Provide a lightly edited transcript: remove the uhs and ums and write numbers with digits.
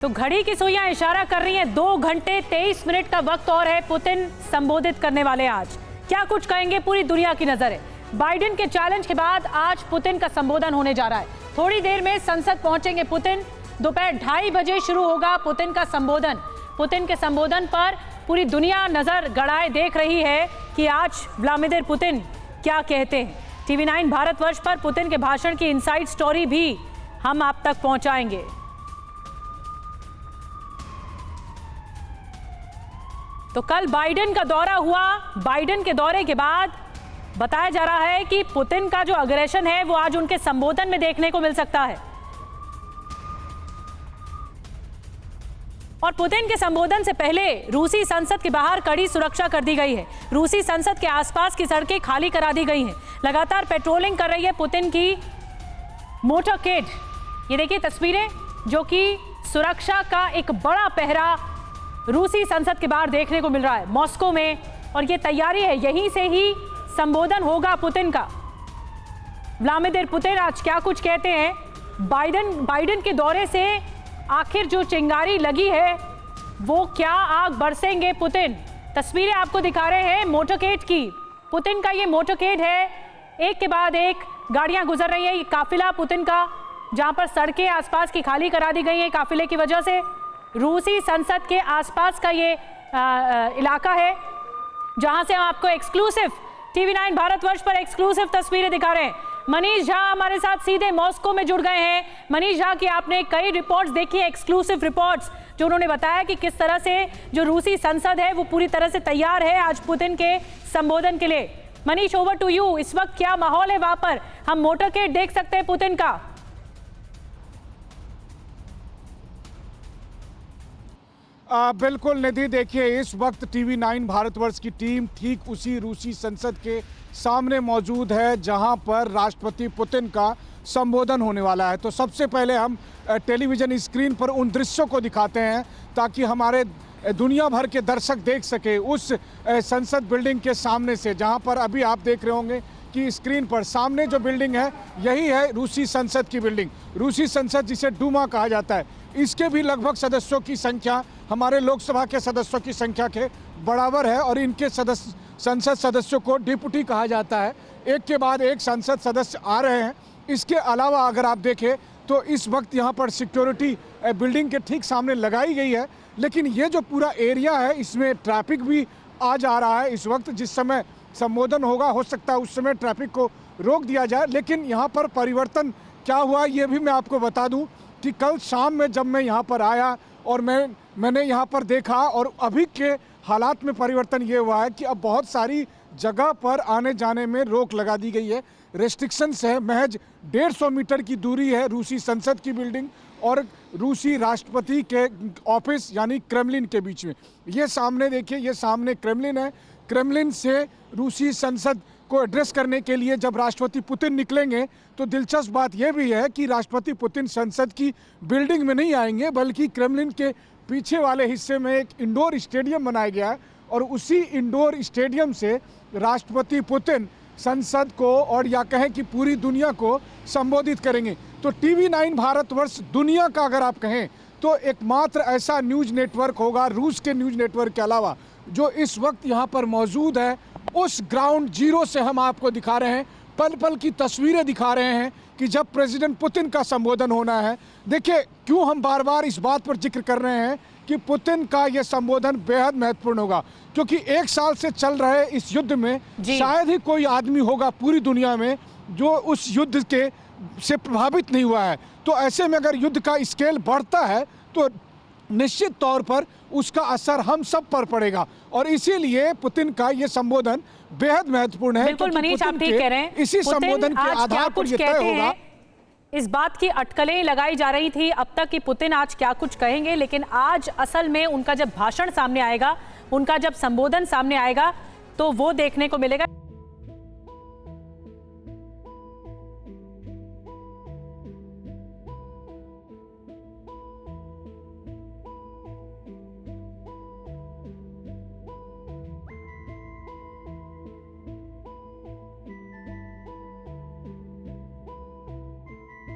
तो घड़ी की सुइयां इशारा कर रही हैं 2 घंटे 23 मिनट का वक्त और है पुतिन संबोधित करने वाले। आज क्या कुछ कहेंगे पूरी दुनिया की नजर है। बाइडेन के चैलेंज के बाद आज पुतिन का संबोधन होने जा रहा है। थोड़ी देर में संसद पहुंचेंगे पुतिन। दोपहर 2:30 बजे शुरू होगा पुतिन का संबोधन। पुतिन के संबोधन पर पूरी दुनिया नजर गड़ाए देख रही है कि आज व्लादिमीर पुतिन क्या कहते हैं। टीवी 9 भारतवर्ष पर पुतिन के भाषण की इनसाइड स्टोरी भी हम आप तक पहुंचाएंगे। तो कल बाइडेन का दौरा हुआ। बाइडेन के दौरे के बाद बताया जा रहा है कि पुतिन का जो अग्रेशन है वो आज उनके संबोधन में देखने को मिल सकता है। और पुतिन के संबोधन से पहले रूसी संसद के बाहर कड़ी सुरक्षा कर दी गई है। रूसी संसद के आसपास की सड़कें खाली करा दी गई हैं। लगातार पेट्रोलिंग कर रही है पुतिन की मोटरकेड। ये देखिए तस्वीरें, जो कि सुरक्षा का एक बड़ा पहरा रूसी संसद के बाहर देखने को मिल रहा है मॉस्को में। और ये तैयारी है, यहीं से ही संबोधन होगा पुतिन का। व्लादिमीर पुतिन आज क्या कुछ कहते हैं। बाइडेन के दौरे से आखिर जो चिंगारी लगी है वो क्या आग बरसेंगे पुतिन। तस्वीरें आपको दिखा रहे हैं मोटरकेड की। पुतिन का ये मोटरकेड है, एक के बाद एक गाड़ियां गुजर रही है। ये काफिला पुतिन का, जहां पर सड़कें आसपास की खाली करा दी गई हैं काफिले की वजह से। रूसी संसद के आसपास का ये इलाका है जहां से हम आपको एक्सक्लूसिव टीवी 9 भारतवर्ष पर एक्सक्लूसिव तस्वीरें दिखा रहे हैं। मनीष झा हमारे साथ सीधे मॉस्को में जुड़ गए हैं। मनीष झा की आपने कई रिपोर्ट्स देखी है, एक्सक्लूसिव रिपोर्ट्स, जो उन्होंने बताया कि किस तरह से जो रूसी संसद है वो पूरी तरह से तैयार है आज पुतिन के संबोधन के लिए। Manish, over to you. इस वक्त क्या माहौल है वहां पर? हम मोटरकेड देख सकते हैं पुतिन का? बिल्कुल निधि, देखिए इस वक्त टीवी 9 भारतवर्ष की टीम ठीक उसी रूसी संसद के सामने मौजूद है जहां पर राष्ट्रपति पुतिन का संबोधन होने वाला है। तो सबसे पहले हम टेलीविज़न स्क्रीन पर उन दृश्यों को दिखाते हैं ताकि हमारे दुनिया भर के दर्शक देख सके उस संसद बिल्डिंग के सामने से, जहां पर अभी आप देख रहे होंगे कि स्क्रीन पर सामने जो बिल्डिंग है यही है रूसी संसद की बिल्डिंग। रूसी संसद जिसे डूमा कहा जाता है, इसके भी लगभग सदस्यों की संख्या हमारे लोकसभा के सदस्यों की संख्या के बराबर है। और इनके संसद सदस्यों को डिप्टी कहा जाता है। एक के बाद एक संसद सदस्य आ रहे हैं। इसके अलावा अगर आप देखें तो इस वक्त यहाँ पर सिक्योरिटी बिल्डिंग के ठीक सामने लगाई गई है। लेकिन ये जो पूरा एरिया है इसमें ट्रैफिक भी आ जा रहा है। इस वक्त जिस समय संबोधन होगा हो सकता है उस समय ट्रैफिक को रोक दिया जाए। लेकिन यहाँ पर परिवर्तन क्या हुआ ये भी मैं आपको बता दूं कि कल शाम में जब मैं यहाँ पर आया और मैंने यहाँ पर देखा, और अभी के हालात में परिवर्तन ये हुआ है कि अब बहुत सारी जगह पर आने जाने में रोक लगा दी गई है। रेस्ट्रिक्शंस है, महज 150 मीटर की दूरी है रूसी संसद की बिल्डिंग और रूसी राष्ट्रपति के ऑफिस यानी क्रेमलिन के बीच में। ये सामने देखिए, ये सामने क्रेमलिन है। क्रेमलिन से रूसी संसद को एड्रेस करने के लिए जब राष्ट्रपति पुतिन निकलेंगे तो दिलचस्प बात यह भी है कि राष्ट्रपति पुतिन संसद की बिल्डिंग में नहीं आएंगे, बल्कि क्रेमलिन के पीछे वाले हिस्से में एक इंडोर स्टेडियम बनाया गया है और उसी इंडोर स्टेडियम से राष्ट्रपति पुतिन संसद को और या कहें कि पूरी दुनिया को संबोधित करेंगे। तो टीवी 9 भारतवर्ष दुनिया का अगर आप कहें तो एकमात्र ऐसा न्यूज़ नेटवर्क होगा रूस के न्यूज़ नेटवर्क के अलावा जो इस वक्त यहाँ पर मौजूद है। उस ग्राउंड जीरो से हम आपको दिखा रहे हैं, पल पल की तस्वीरें दिखा रहे हैं कि जब प्रेसिडेंट पुतिन का संबोधन होना है। देखिए क्यों हम बार बार इस बात पर जिक्र कर रहे हैं कि पुतिन का यह संबोधन बेहद महत्वपूर्ण होगा, क्योंकि 1 साल से चल रहे इस युद्ध में शायद ही कोई आदमी होगा पूरी दुनिया में जो उस युद्ध के से प्रभावित नहीं हुआ है। तो ऐसे में अगर युद्ध का स्केल बढ़ता है तो निश्चित तौर पर उसका असर हम सब पर पड़ेगा और इसीलिए पुतिन का ये संबोधन बेहद महत्वपूर्ण है। बिल्कुल मनीष, आप ठीक कह रहे हैं। इसी संबोधन के आधार पर ये तय होगा। इस बात की अटकलें लगाई जा रही थी अब तक कि पुतिन आज क्या कुछ कहेंगे, लेकिन आज असल में उनका जब भाषण सामने आएगा, उनका जब संबोधन सामने आएगा तो वो देखने को मिलेगा।